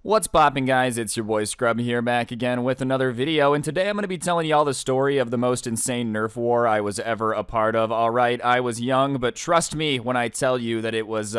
What's poppin', guys? It's your boy Scrub here, back again with another video, and today I'm going to be telling y'all the story of the most insane nerf war I was ever a part of. Alright, I was young, but trust me when I tell you that it was,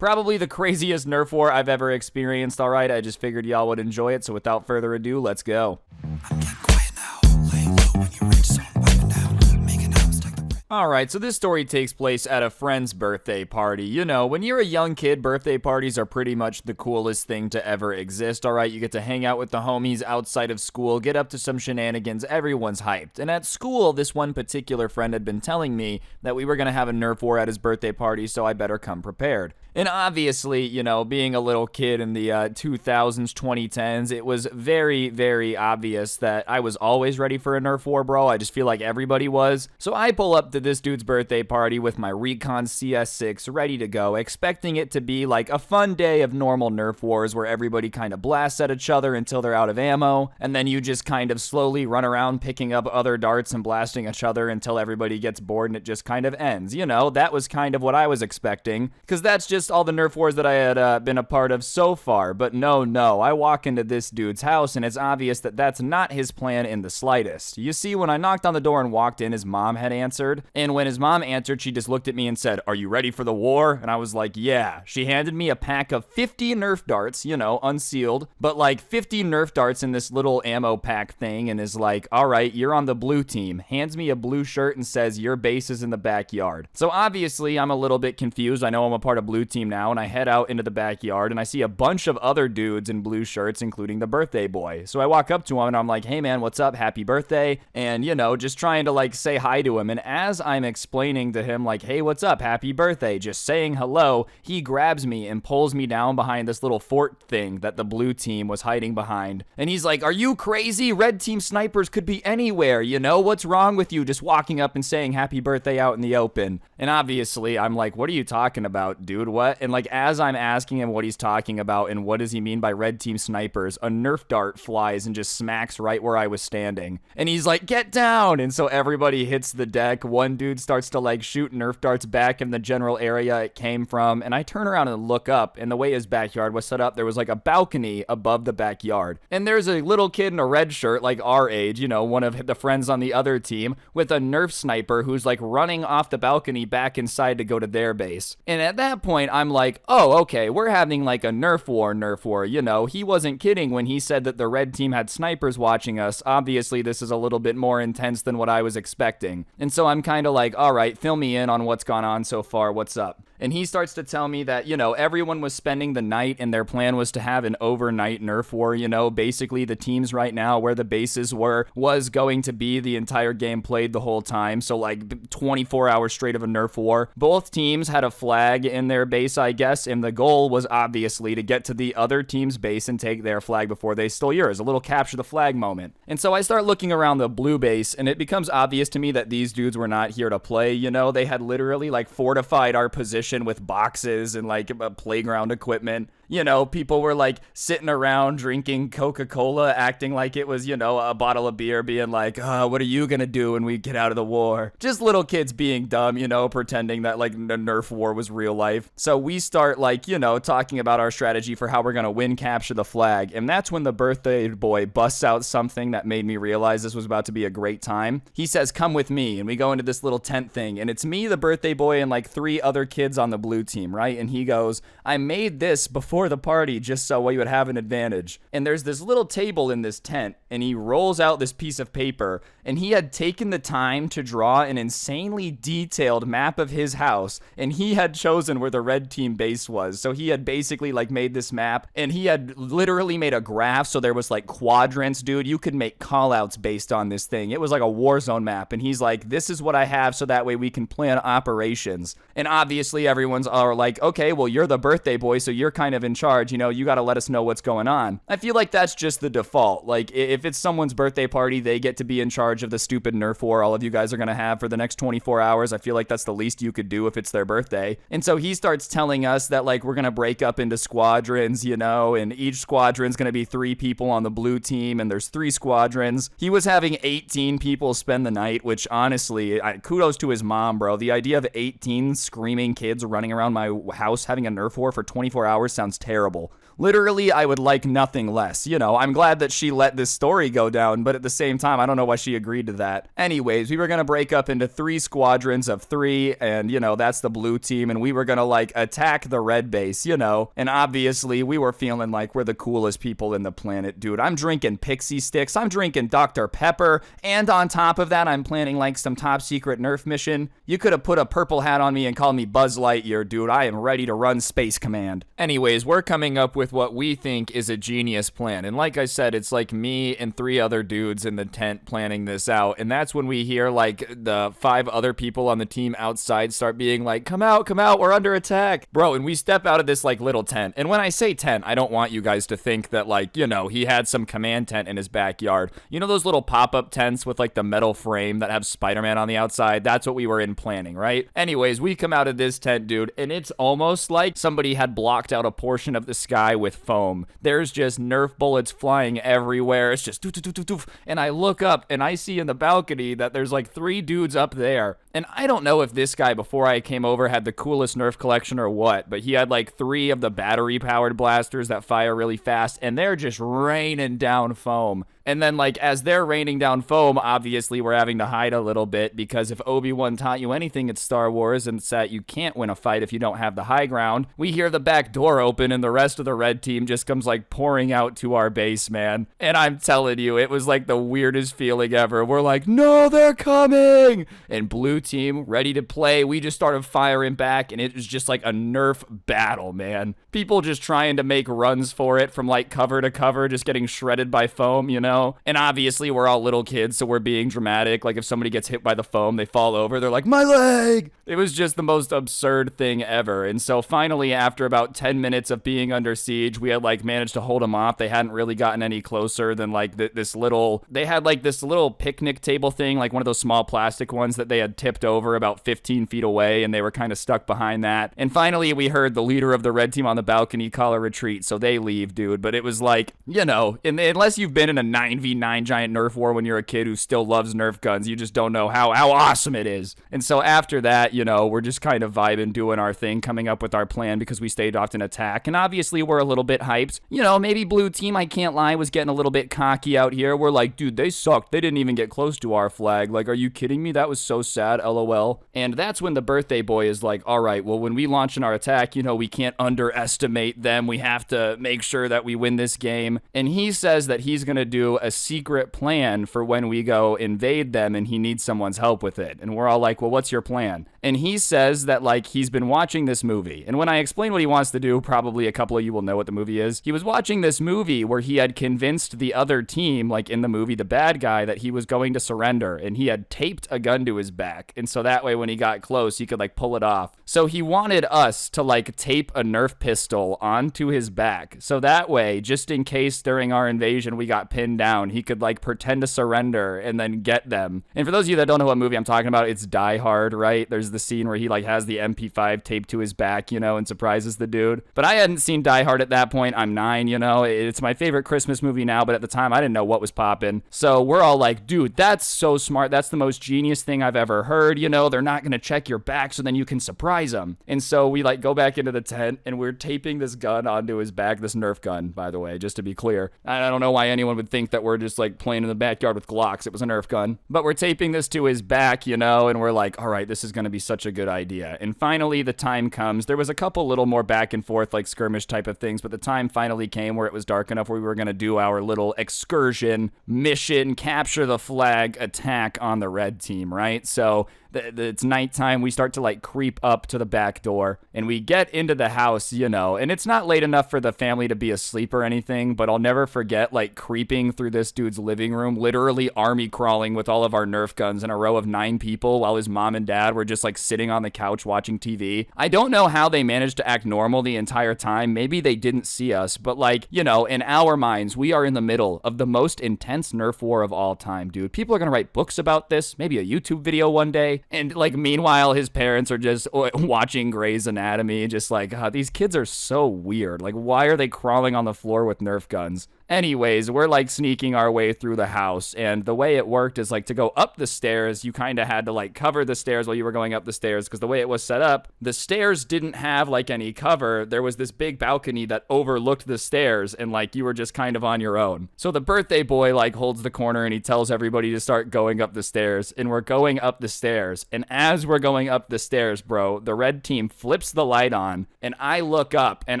probably the craziest nerf war I've ever experienced. Alright, I just figured y'all would enjoy it, so without further ado, let's go. I'm getting quiet now. Lay low when you reach zone, pipe down, making out, stack the... Alright, so this story takes place at a friend's birthday party. You know, when you're a young kid, birthday parties are pretty much the coolest thing to ever exist. Alright, you get to hang out with the homies outside of school, get up to some shenanigans, everyone's hyped. And at school, this one particular friend had been telling me that we were going to have a nerf war at his birthday party, so I better come prepared. And obviously, you know, being a little kid in the 2000s, 2010s, it was very, very obvious that I was always ready for a nerf war, bro. I just feel like everybody was. So I pull up to this dude's birthday party with my Recon CS6 ready to go, expecting it to be like a fun day of normal nerf wars where everybody kind of blasts at each other until they're out of ammo, and then you just kind of slowly run around picking up other darts and blasting each other until everybody gets bored and it just kind of ends. You know, that was kind of what I was expecting, because that's just all the nerf wars that I had been a part of so far. But no, I walk into this dude's house and it's obvious that that's not his plan in the slightest. You see, when I knocked on the door and walked in, his mom had answered, and when his mom answered, she just looked at me and said, "Are you ready for the war?" And I was like, yeah. She handed me a pack of 50 nerf darts, you know, unsealed, but like 50 nerf darts in this little ammo pack thing, and is like, "Alright, you're on the blue team." Hands me a blue shirt and says, "Your base is in the backyard." So obviously I'm a little bit confused. I know I'm a part of blue team now, and I head out into the backyard and I see a bunch of other dudes in blue shirts, including the birthday boy. So I walk up to him and I'm like, "Hey man, what's up? Happy birthday." And you know, just trying to like say hi to him. And as I'm explaining to him like, "Hey, what's up? Happy birthday," just saying hello, he grabs me and pulls me down behind this little fort thing that the blue team was hiding behind. And he's like, "Are you crazy? Red team snipers could be anywhere, you know? What's wrong with you just walking up and saying happy birthday out in the open?" And obviously I'm like, "What are you talking about, dude? What?" And like, as I'm asking him what he's talking about and what does he mean by red team snipers, a nerf dart flies and just smacks right where I was standing. And he's like, "Get down!" And so everybody hits the deck. One dude starts to like shoot nerf darts back in the general area it came from. And I turn around and look up, and the way his backyard was set up, there was like a balcony above the backyard. And there's a little kid in a red shirt, like our age, you know, one of the friends on the other team, with a nerf sniper who's like running off the balcony back inside to go to their base. And at that point, I'm like, oh, okay, we're having like a nerf war, you know. He wasn't kidding when he said that the red team had snipers watching us. Obviously, this is a little bit more intense than what I was expecting. And so I'm kind of like, all right, fill me in on what's gone on so far, what's up? And he starts to tell me that, you know, everyone was spending the night and their plan was to have an overnight nerf war, you know. Basically, the teams right now where the bases was going to be the entire game played the whole time. So like 24 hours straight of a nerf war. Both teams had a flag in their base, I guess, and the goal was obviously to get to the other team's base and take their flag before they stole yours. A little capture the flag moment. And so I start looking around the blue base, and it becomes obvious to me that these dudes were not here to play, you know. They had literally like fortified our position with boxes and like playground equipment. You know, people were like sitting around drinking Coca-Cola, acting like it was, you know, a bottle of beer, being like, what are you gonna do when we get out of the war? Just little kids being dumb, you know, pretending that like the nerf war was real life. So we start like, you know, talking about our strategy for how we're gonna win, capture the flag. And that's when the birthday boy busts out something that made me realize this was about to be a great time. He says, "Come with me." And we go into this little tent thing, and it's me, the birthday boy, and like 3 other kids on the blue team, right? And he goes, "I made this before the party just so we would have an advantage." And there's this little table in this tent, and he rolls out this piece of paper, and he had taken the time to draw an insanely detailed map of his house, and he had chosen where the red team base was. So he had basically like made this map, and he had literally made a graph, so there was like quadrants, dude. You could make callouts based on this thing. It was like a warzone map, and he's like, "This is what I have so that way we can plan operations." And obviously everyone's all like, "Okay, well, you're the birthday boy, so you're kind of in charge, you know, you gotta let us know what's going on." I feel like that's just the default. Like, if it's someone's birthday party, they get to be in charge of the stupid nerf war all of you guys are gonna have for the next 24 hours. I feel like that's the least you could do if it's their birthday. And so he starts telling us that, like, we're gonna break up into squadrons, you know, and each squadron's gonna be 3 people on the blue team, and there's 3 squadrons. He was having 18 people spend the night, which honestly, kudos to his mom, bro. The idea of 18 screaming kids running around my house having a nerf war for 24 hours sounds terrible. Literally, I would like nothing less. You know, I'm glad that she let this story go down, but at the same time, I don't know why she agreed to that. Anyways, we were gonna break up into 3 squadrons of 3, and, you know, that's the blue team, and we were gonna, like, attack the red base, you know, and obviously, we were feeling like we're the coolest people in the planet, dude. I'm drinking Pixie Sticks, I'm drinking Dr. Pepper, and on top of that, I'm planning, like, some top secret nerf mission. You could have put a purple hat on me and called me Buzz Lightyear, dude. I am ready to run Space Command. Anyways, we're coming up with what we think is a genius plan, and like I said, it's like me and 3 other dudes in the tent planning this out, and that's when we hear, like, the 5 other people on the team outside start being like, come out, we're under attack. Bro, and we step out of this, like, little tent, and when I say tent, I don't want you guys to think that, like, you know, he had some command tent in his backyard. You know those little pop-up tents with, like, the metal frame that have Spider-Man on the outside? That's what we were in planning, right? Anyways, we come out of this tent, dude, and it's almost like somebody had blocked out a portion of the sky with foam. There's just Nerf bullets flying everywhere. It's just doof, doof, doof, doof. And I look up and I see in the balcony that there's like 3 dudes up there. And I don't know if this guy before I came over had the coolest Nerf collection or what, but he had like 3 of the battery powered blasters that fire really fast, and they're just raining down foam. And then, like, as they're raining down foam, obviously we're having to hide a little bit, because if Obi-Wan taught you anything, it's Star Wars, and it's that you can't win a fight if you don't have the high ground. We hear the back door open, and the rest of the red team just comes, like, pouring out to our base, man. And I'm telling you, it was, like, the weirdest feeling ever. We're like, no, they're coming! And blue team, ready to play. We just started firing back, and it was just, like, a Nerf battle, man. People just trying to make runs for it from, like, cover to cover, just getting shredded by foam, you know? And obviously we're all little kids, so we're being dramatic. Like, if somebody gets hit by the foam, they fall over, they're like, my leg! It was just the most absurd thing ever. And so finally, after about 10 minutes of being under siege, we had, like, managed to hold them off. They hadn't really gotten any closer than, like, they had, like, this little picnic table thing, like one of those small plastic ones that they had tipped over about 15 feet away, and they were kind of stuck behind that. And finally, we heard the leader of the red team on the balcony call a retreat, so they leave, dude. But it was like, you know, unless you've been in a 9v9 giant Nerf war when you're a kid who still loves Nerf guns, you just don't know how awesome it is. And so after that, you know, we're just kind of vibing, doing our thing, coming up with our plan, because we stayed off an attack, and obviously we're a little bit hyped. You know, maybe blue team, I can't lie, was getting a little bit cocky out here. We're like, dude, they sucked. They didn't even get close to our flag. Like, are you kidding me? That was so sad, lol. And that's when the birthday boy is like, all right, well, when we launch in our attack, you know, we can't underestimate them. We have to make sure that we win this game. And he says that he's going to do a secret plan for when we go invade them, and he needs someone's help with it. And we're all like, well, what's your plan? And he says that, like, he's been watching this movie. And when I explain what he wants to do, probably a couple of you will know what the movie is. He was watching this movie where he had convinced the other team, like in the movie, the bad guy, that he was going to surrender, and he had taped a gun to his back. And so that way, when he got close, he could, like, pull it off. So he wanted us to, like, tape a Nerf pistol onto his back. So that way, just in case during our invasion we got pinned down, he could, like, pretend to surrender and then get them. And for those of you that don't know what movie I'm talking about, it's Die Hard, right? There's the scene where he, like, has the MP5 taped to his back, you know, and surprises the dude. But I hadn't seen Die Hard at that point. I'm 9, you know. It's my favorite Christmas movie now, but at the time I didn't know what was popping. So we're all like, dude, that's so smart. That's the most genius thing I've ever heard. You know, they're not going to check your back, so then you can surprise them. And so we, like, go back into the tent, and we're taping this gun onto his back, this Nerf gun, by the way, just to be clear. I don't know why anyone would think that we're just, like, playing in the backyard with Glocks. It was a Nerf gun. But we're taping this to his back, you know, and we're like, all right, this is going to be such a good idea. And finally, the time comes. There was a couple little more back and forth, like, skirmish type of things, but the time finally came where it was dark enough where we were going to do our little excursion, mission, capture the flag, attack on the red team, right? So it's nighttime. We start to, like, creep up to the back door, and we get into the house, you know, and it's not late enough for the family to be asleep or anything, but I'll never forget, like, creeping through this dude's living room, literally army crawling with all of our Nerf guns in a row of 9 people while his mom and dad were just, like, sitting on the couch watching TV. I don't know how they managed to act normal the entire time. Maybe they didn't see us, but, like, you know, in our minds, we are in the middle of the most intense Nerf war of all time, dude. People are gonna write books about this, maybe a YouTube video one day. hallway. And like, meanwhile, his parents are just watching Grey's Anatomy, just like, these kids are so weird. Like, why are they crawling on the floor with Nerf guns? Anyways, we're like sneaking our way through the house, and the way it worked is like to go up the stairs, you kind of had to like cover the stairs while you were going up the stairs, because the way it was set up, the stairs didn't have like any cover. There was this big balcony that overlooked the stairs, and like you were just kind of on your own. So the birthday boy like holds the corner and he tells everybody to start going up the stairs, and we're going up the stairs, and as we're going up the stairs, bro, the red team flips the light on, and I look up, and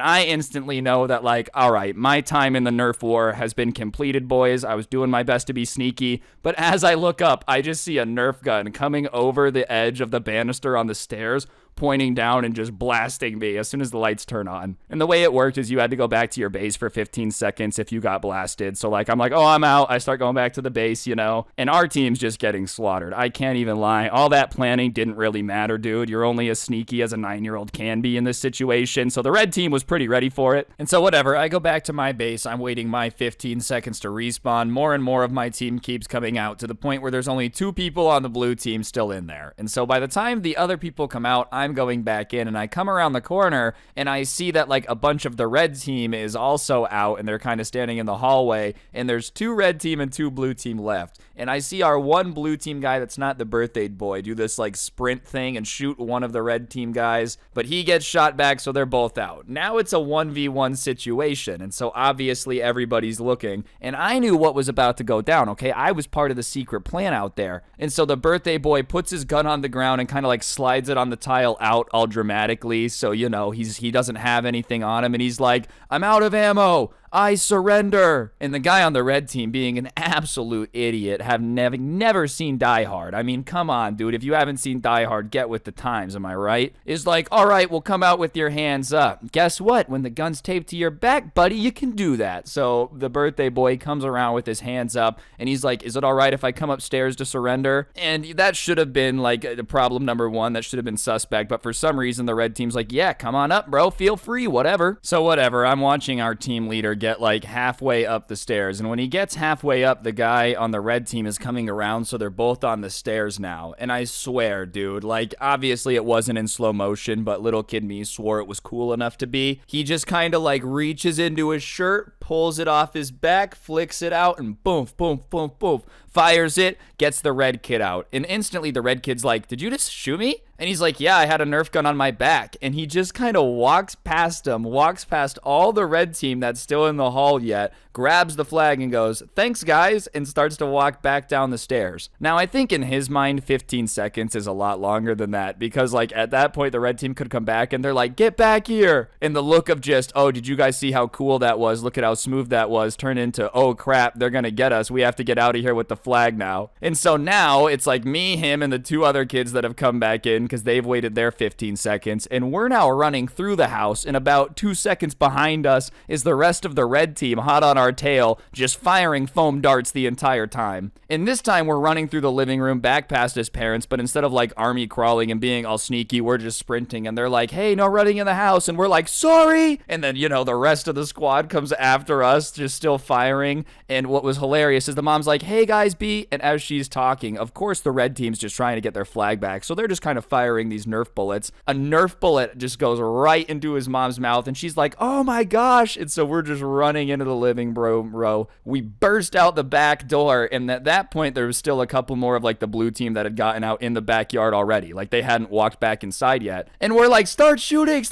I instantly know that like, all right, my time in the Nerf war has been completed, boys. I was doing my best to be sneaky, but as I look up, I just see a Nerf gun coming over the edge of the banister on the stairs, pointing down and just blasting me as soon as the lights turn on. And the way it worked is you had to go back to your base for 15 seconds if you got blasted. So like, I'm like, oh, I'm out. I start going back to the base, you know, and our team's just getting slaughtered. I can't even lie. All that planning didn't really matter, dude. You're only as sneaky as a 9-year-old can be in this situation. So the red team was pretty ready for it. And so whatever, I go back to my base. I'm waiting my 15 seconds to respawn. More and more of my team keeps coming out to the point where there's only 2 people on the blue team still in there. And so by the time the other people come out, I'm going back in, and I come around the corner and I see that like a bunch of the red team is also out, and they're kind of standing in the hallway, and there's 2 red team and 2 blue team left. And I see our one blue team guy that's not the birthday boy do this like sprint thing and shoot one of the red team guys, but he gets shot back, so they're both out. Now it's a 1v1 situation, and so obviously everybody's looking, and I knew what was about to go down, okay? I was part of the secret plan out there. And so the birthday boy puts his gun on the ground and kind of like slides it on the tile out all dramatically, so you know he doesn't have anything on him, and he's like, I'm out of ammo, I surrender. And the guy on the red team, being an absolute idiot, having never seen Die Hard, I mean, come on, dude, if you haven't seen Die Hard, get with the times, am I right? Is like, all right, well, come out with your hands up. Guess what? When the gun's taped to your back, buddy, you can do that. So the birthday boy comes around with his hands up, and he's like, is it all right if I come upstairs to surrender? And that should have been like the problem number 1. That should have been suspect, but for some reason the red team's like, yeah, come on up, bro, feel free, whatever. So whatever, I'm watching our team leader get like halfway up the stairs, and when he gets halfway up, the guy on the red team is coming around, so they're both on the stairs now. And I swear, dude, like, obviously it wasn't in slow motion, but little kid me swore it was cool enough to be. He just kind of like reaches into his shirt, pulls it off his back, flicks it out, and boom, boom, boom, boom, fires it, gets the red kid out. And instantly the red kid's like, did you just shoot me? And he's like, yeah, I had a Nerf gun on my back. And he just kind of walks past him, walks past all the red team that's still in the hall yet, grabs the flag and goes, thanks guys, and starts to walk back down the stairs. Now, I think in his mind, 15 seconds is a lot longer than that, because like at that point, the red team could come back and they're like, get back here. And the look of just, oh, did you guys see how cool that was? Look at how smooth that was, turned into, oh crap, they're gonna get us. We have to get out of here with the flag now. And so now it's like me, him, and the 2 other kids that have come back in because they've waited their 15 seconds, and we're now running through the house, and about 2 seconds behind us is the rest of the red team hot on our tail, just firing foam darts the entire time. And this time we're running through the living room back past his parents, but instead of like army crawling and being all sneaky, we're just sprinting, and they're like, hey, no running in the house, and we're like, sorry. And then, you know, the rest of the squad comes after us, just still firing. And what was hilarious is the mom's like, hey guys, and as she's talking, of course the red team's just trying to get their flag back, so they're just kind of firing these Nerf bullets. A Nerf bullet just goes right into his mom's mouth, and she's like, oh my gosh. And so we're just running into the living room, bro. We burst out the back door, and at that point there was still a couple more of like the blue team that had gotten out in the backyard already, like they hadn't walked back inside yet. And we're like, start shooting,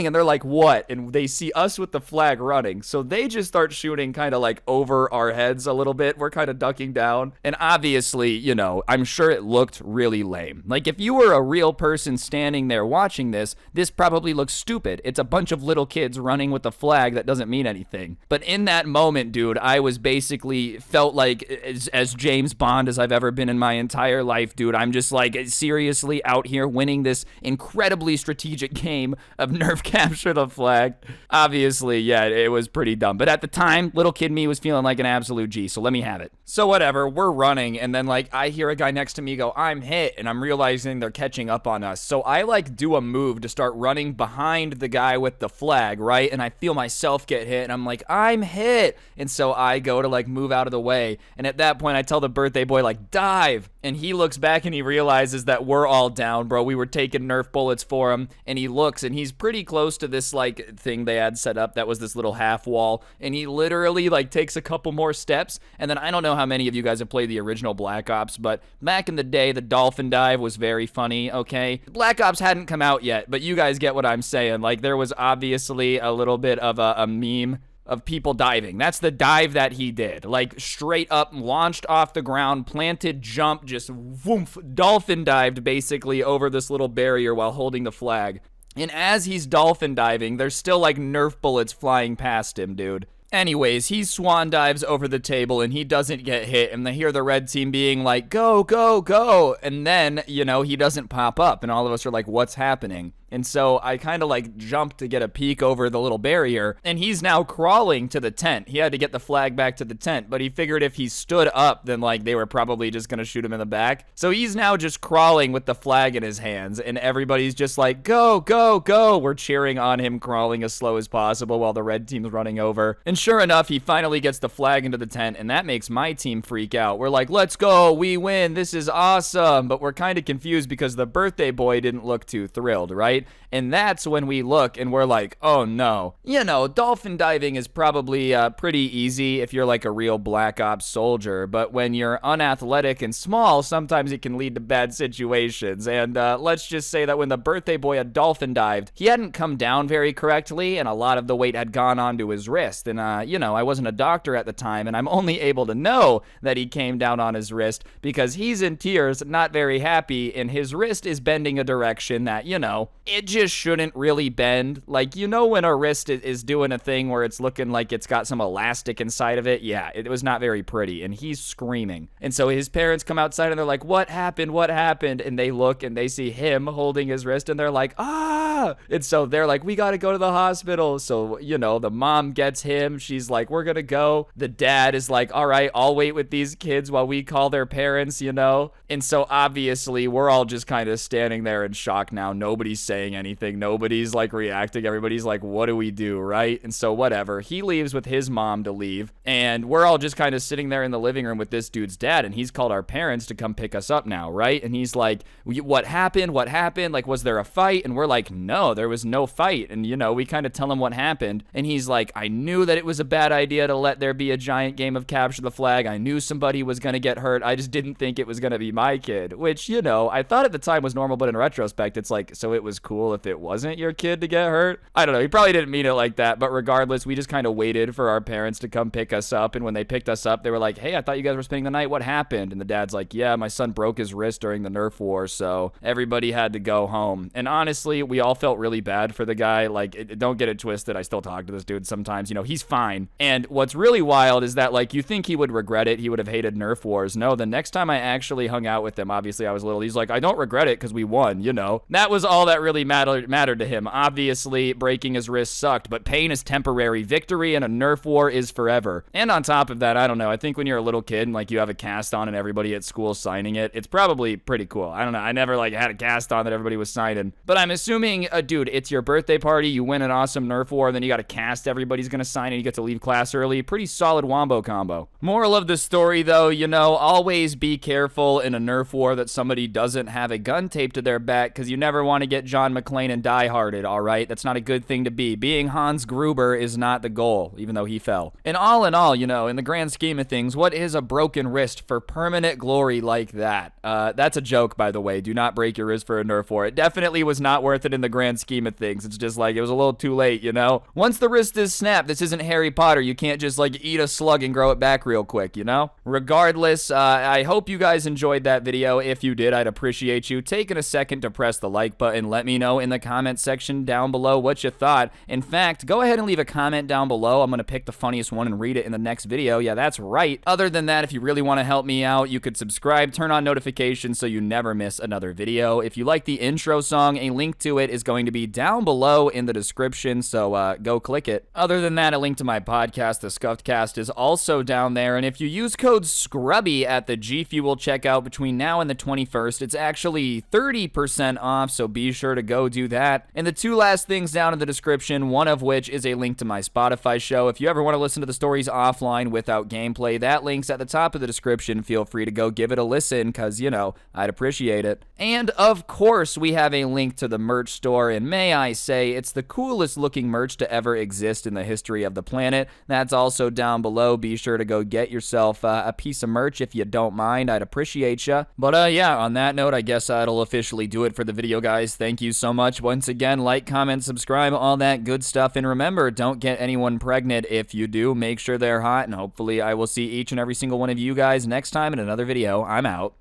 and they're like, what? And they see us with the flag running, so they just start shooting kind of like over our heads a little bit. We're kind of ducking down, and obviously, you know, I'm sure it looked really lame. Like if you were a real person standing there watching this probably looks stupid. It's a bunch of little kids running with a flag that doesn't mean anything. But in that moment, dude, I was basically felt like as James Bond as I've ever been in my entire life, dude. I'm just like seriously out here winning this incredibly strategic game of Nerf capture the flag. Obviously, yeah, it was pretty dumb. But at the time, little kid me was feeling like an absolute G, so let me have it. So whatever, we're running, and then like I hear a guy next to me go, I'm hit, and I'm realizing they're catching up on us. So I like do a move to start running behind the guy with the flag, right? And I feel myself get hit and I'm like, I'm hit. And so I go to like move out of the way. And at that point I tell the birthday boy like, dive. And he looks back and he realizes that we're all down, bro. We were taking Nerf bullets for him. And he looks and he's pretty close to this like thing they had set up that was this little half wall. And he literally like takes a couple more steps. And then I don't know how many of you guys have played the original Black Ops, but back in the day, the dolphin dive was very funny, okay? Black Ops hadn't come out yet, but you guys get what I'm saying. Like, there was obviously a little bit of a meme of people diving. That's the dive that he did. Like, straight up, launched off the ground, planted, jump, just woof, dolphin dived basically over this little barrier while holding the flag. And as he's dolphin diving, there's still like Nerf bullets flying past him, dude. Anyways, he swan dives over the table and he doesn't get hit, and they hear the red team being like, go, go, go, and then, you know, he doesn't pop up, and all of us are like, what's happening? And so I kind of like jumped to get a peek over the little barrier, and he's now crawling to the tent. He had to get the flag back to the tent, but he figured if he stood up, then like they were probably just gonna shoot him in the back. So he's now just crawling with the flag in his hands, and everybody's just like, go, go, go. We're cheering on him crawling as slow as possible while the red team's running over. And sure enough, he finally gets the flag into the tent, and that makes my team freak out. We're like, let's go, we win, this is awesome. But we're kind of confused because the birthday boy didn't look too thrilled, right? And that's when we look and we're like, oh no. You know, dolphin diving is probably pretty easy if you're like a real Black Ops soldier, but when you're unathletic and small, sometimes it can lead to bad situations. And let's just say that when the birthday boy had dolphin dived, he hadn't come down very correctly, and a lot of the weight had gone onto his wrist. And you know, I wasn't a doctor at the time, and I'm only able to know that he came down on his wrist because he's in tears, not very happy, and his wrist is bending a direction that, you know, it just shouldn't really bend. Like, you know when a wrist is doing a thing where it's looking like it's got some elastic inside of it? Yeah, it was not very pretty, and he's screaming. And so his parents come outside and they're like, what happened? What happened? And they look and they see him holding his wrist and they're like, ah! And so they're like, we gotta go to the hospital. So, you know, the mom gets him. She's like, we're gonna go. The dad is like, all right, I'll wait with these kids while we call their parents, you know? And so obviously we're all just kind of standing there in shock now. Nobody's saying anything. Nobody's like reacting. Everybody's like, what do we do, right? And so whatever. He leaves with his mom to leave, and we're all just kind of sitting there in the living room with this dude's dad, and he's called our parents to come pick us up now, right? And he's like, what happened? What happened? Like, was there a fight? And we're like, no, there was no fight. And, you know, we kind of tell him what happened, and he's like, I knew that it was a bad idea to let there be a giant game of capture the flag. I knew somebody was going to get hurt. I just didn't think it was going to be my kid, which, you know, I thought at the time was normal, but in retrospect, it's like, so it was cool if it wasn't your kid to get hurt? I don't know. He probably didn't mean it like that, but regardless, we just kind of waited for our parents to come pick us up, and when they picked us up, they were like, hey, I thought you guys were spending the night. What happened? And the dad's like, yeah, my son broke his wrist during the Nerf war, so everybody had to go home. And honestly, we all felt really bad for the guy. Like, don't get it twisted. I still talk to this dude sometimes. You know, he's fine. And what's really wild is that, like, you think he would regret it. He would have hated Nerf wars. No, the next time I actually hung out with him, obviously I was little, he's like, I don't regret it because we won, you know? That was all that really mattered to him. Obviously, breaking his wrist sucked, but pain is temporary. Victory in a Nerf war is forever. And on top of that, I don't know, I think when you're a little kid and, like, you have a cast on and everybody at school signing it, it's probably pretty cool. I don't know, I never, like, had a cast on that everybody was signing. But I'm assuming, dude, it's your birthday party, you win an awesome Nerf war, and then you got a cast everybody's gonna sign and you get to leave class early. Pretty solid wombo combo. Moral of the story, though, you know, always be careful in a Nerf war that somebody doesn't have a gun taped to their back, because you never want to get John McClane and die-hearted, alright? That's not a good thing to be. Being Hans Gruber is not the goal, even though he fell. And all in all, you know, in the grand scheme of things, what is a broken wrist for permanent glory like that? That's a joke, by the way. Do not break your wrist for a Nerf war. It definitely was not worth it in the grand scheme of things. It's just like, it was a little too late, you know? Once the wrist is snapped, this isn't Harry Potter. You can't just, like, eat a slug and grow it back real quick, you know? Regardless, I hope you guys enjoyed that video. If you did, I'd appreciate you taking a second to press the like button. Let me me know in the comment section down below what you thought. In fact, go ahead and leave a comment down below. I'm going to pick the funniest one and read it in the next video. Yeah, that's right. Other than that, if you really want to help me out, you could subscribe, turn on notifications so you never miss another video. If you like the intro song, a link to it is going to be down below in the description, so go click it. Other than that, a link to my podcast, The Scuffed Cast, is also down there, and if you use code SCRUBBY at the G Fuel checkout between now and the 21st, it's actually 30% off, so be sure to go do that. And the two last things down in the description, one of which is a link to my Spotify show. If you ever want to listen to the stories offline without gameplay, that link's at the top of the description. Feel free to go give it a listen, because, you know, I'd appreciate it. And, of course, we have a link to the merch store, and may I say, it's the coolest looking merch to ever exist in the history of the planet. That's also down below. Be sure to go get yourself a piece of merch if you don't mind. I'd appreciate ya. But, yeah, on that note, I guess that'll officially do it for the video, guys. Thank you so much. Once again, like, comment, subscribe, all that good stuff. And remember, don't get anyone pregnant. If you do, make sure they're hot, and hopefully I will see each and every single one of you guys next time in another video. I'm out. Peace.